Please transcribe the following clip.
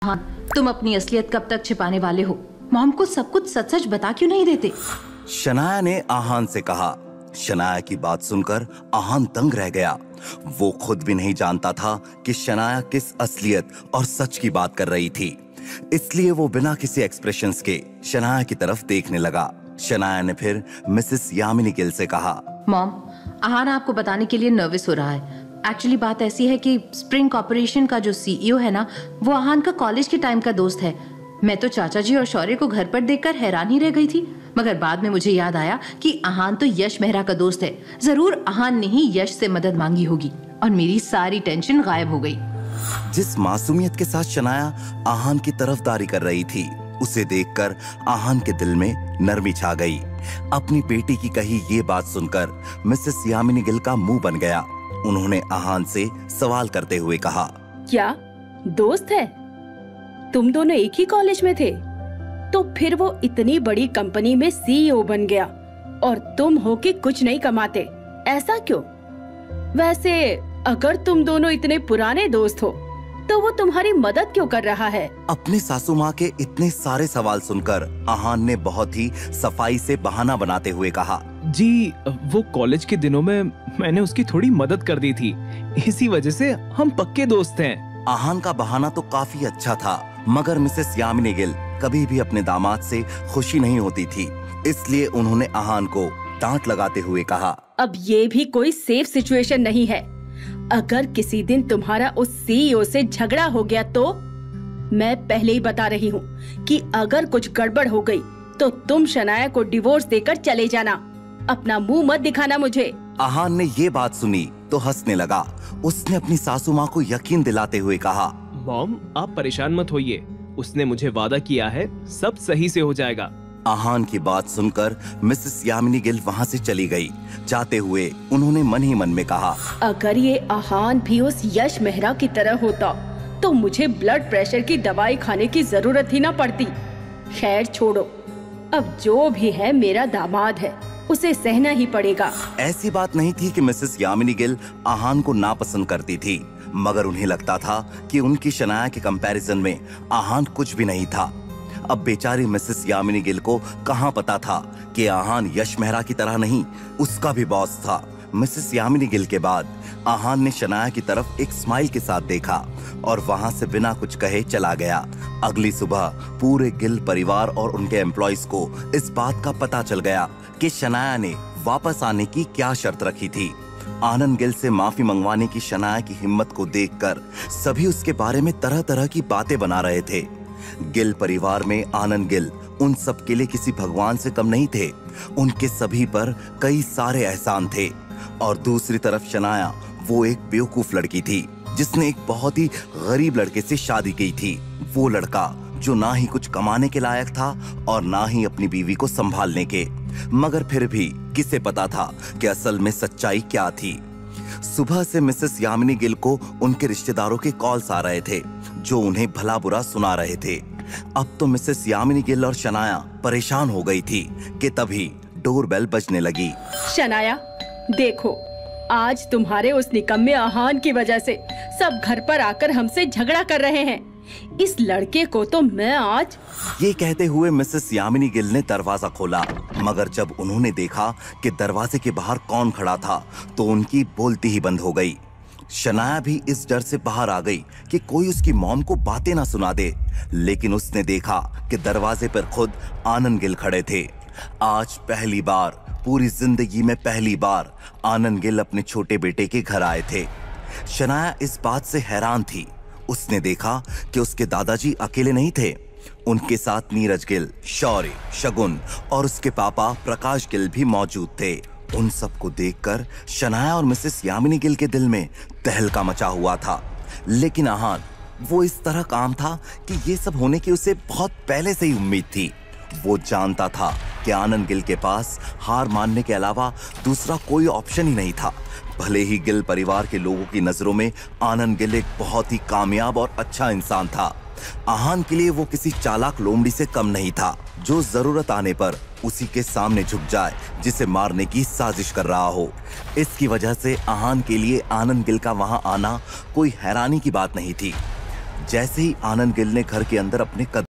हाँ, तुम अपनी असलियत कब तक छिपाने वाले हो? मॉम को सब कुछ सच सच बता क्यों नहीं देते? शनाया ने आहान से कहा। शनाया की बात सुनकर आहान दंग रह गया। वो खुद भी नहीं जानता था कि शनाया किस असलियत और सच की बात कर रही थी। इसलिए वो बिना किसी एक्सप्रेशंस के शनाया की तरफ देखने लगा। शनाया ने फिर मिसेस यामिनी गिल से कहा, मॉम, आहान आपको बताने के लिए नर्वस हो रहा है। एक्चुअली बात ऐसी है कि स्प्रिंग कॉर्पोरेशन का जो सीईओ है ना, वो आहान का कॉलेज के टाइम का दोस्त है। मैं तो चाचा जी और शौर्य को घर पर देखकर हैरान ही रह गई थी, मगर बाद में मुझे याद आया कि आहान तो यश मेहरा का दोस्त है। जरूर आहान ने ही यश से मदद मांगी होगी और मेरी सारी टेंशन गायब हो गई। जिस मासूमियत के साथ शनाया आहान की तरफदारी कर रही थी, उसे देखकर आहान के दिल में नरमी छा गई। अपनी बेटी की कही ये बात सुनकर मिसेस यामिनी गिल का मुंह बन गया। उन्होंने आहान से सवाल करते हुए कहा, क्या दोस्त है? तुम दोनों एक ही कॉलेज में थे? तो फिर वो इतनी बड़ी कंपनी में सीईओ बन गया और तुम हो के कुछ नहीं कमाते, ऐसा क्यों? वैसे अगर तुम दोनों इतने पुराने दोस्त हो तो वो तुम्हारी मदद क्यों कर रहा है? अपने सासू माँ के इतने सारे सवाल सुनकर आहान ने बहुत ही सफाई से बहाना बनाते हुए कहा, जी, वो कॉलेज के दिनों में मैंने उसकी थोड़ी मदद कर दी थी, इसी वजह से हम पक्के दोस्त हैं। आहान का बहाना तो काफी अच्छा था, मगर मिसेस यामिनी गिल कभी भी अपने दामाद से खुशी नहीं होती थी। इसलिए उन्होंने आहान को डांट लगाते हुए कहा, अब ये भी कोई सेफ सिचुएशन नहीं है। अगर किसी दिन तुम्हारा उस सीईओ से झगड़ा हो गया तो मैं पहले ही बता रही हूँ कि अगर कुछ गड़बड़ हो गई तो तुम शनाया को डिवोर्स देकर चले जाना। अपना मुंह मत दिखाना मुझे। आहान ने ये बात सुनी तो हंसने लगा। उसने अपनी सासू माँ को यकीन दिलाते हुए कहा, मॉम, आप परेशान मत होइए, उसने मुझे वादा किया है सब सही से हो जाएगा। आहान की बात सुनकर मिसेस यामिनी गिल वहाँ से चली गई। जाते हुए उन्होंने मन ही मन में कहा, अगर ये आहान भी उस यश मेहरा की तरह होता तो मुझे ब्लड प्रेशर की दवाई खाने की जरूरत ही ना पड़ती। खैर छोड़ो, अब जो भी है मेरा दामाद है, उसे सहना ही पड़ेगा। ऐसी बात नहीं थी कि मिसेस यामिनी गिल आहान को नापसंद करती थी, मगर उन्हें लगता था कि उनकी शनाया के कंपैरिजन में आहान कुछ भी नहीं था। अब बेचारी मिसेस यामिनी गिल को कहाँ पता था कि आहान यश मेहरा की तरह नहीं, उसका भी बॉस था। मिसेस यामिनी गिल के बाद आहान ने शनाया की तरफ एक स्माइल के साथ देखा और वहां से बिना कुछ कहे चला गया। अगली सुबह पूरे गिल परिवार और उनके एम्प्लॉइज को इस बात का पता चल गया कि शनाया ने वापस आने की क्या शर्त रखी थी। आनंद गिल से माफी मंगवाने की शनाया की हिम्मत को देखकर सभी उसके बारे में तरह तरह की बातें बना रहे थे। गिल परिवार में आनंद गिल उन सब के लिए किसी भगवान से कम नहीं थे। उनके सभी पर कई सारे एहसान थे। और दूसरी तरफ शनाया वो एक बेवकूफ लड़की थी जिसने एक बहुत ही गरीब लड़के से शादी की थी। वो लड़का जो ना ही कुछ कमाने के लायक था और ना ही अपनी बीवी को संभालने के, मगर फिर भी किसे पता था कि असल में सच्चाई क्या थी। सुबह से मिसेस यामिनी गिल को उनके रिश्तेदारों के कॉल्स आ रहे थे जो उन्हें भला बुरा सुना रहे थे। अब तो मिसेस यामिनी गिल और शनाया परेशान हो गई थी कि तभी डोरबेल बजने लगी। शनाया, देखो, आज तुम्हारे उस निकम्मे आहान की वजह से सब घर पर आकर हमसे झगड़ा कर रहे हैं। इस लड़के को तो मैं आज। ये कहते हुए मिसेस यामिनी गिल ने दरवाजा खोला, मगर जब उन्होंने देखा कि दरवाजे के बाहर कौन खड़ा था तो उनकी बोलती ही बंद हो गई। शनाया भी इस डर से बाहर आ गई कि कोई उसकी मॉम को बातें ना सुना दे, लेकिन उसने देखा कि दरवाजे पर खुद आनंद गिल खड़े थे। आज पहली बार, पूरी जिंदगी में पहली बार आनंद गिल अपने छोटे बेटे के घर आए थे। शनाया इस बात से हैरान थी। उसने देखा कि उसके दादाजी अकेले नहीं थे, उनके साथ नीरज गिल, शौर्य, शगुन और उसके पापा प्रकाश गिल भी मौजूद थे। उन सबको देखकर शनाया और मिसेस यामिनी गिल के दिल में तहलका मचा हुआ था। लेकिन आहान, वो इस तरह काम था कि ये सब होने की उसे बहुत पहले से ही उम्मीद थी। वो जानता था कि आनंद गिल के पास हार मानने के अलावा दूसरा कोई ऑप्शन ही नहीं था। भले ही गिल परिवार के लोगों की नजरों में आनंद गिल एक बहुत ही कामयाब और अच्छा इंसान था, आहान के लिए वो किसी चालाक लोमड़ी से कम नहीं था जो जरूरत आने पर उसी के सामने झुक जाए जिसे मारने की साजिश कर रहा हो। इसकी वजह से आहान के लिए आनंद गिल का वहां आना कोई हैरानी की बात नहीं थी। जैसे ही आनंद गिल ने घर के अंदर अपने कदम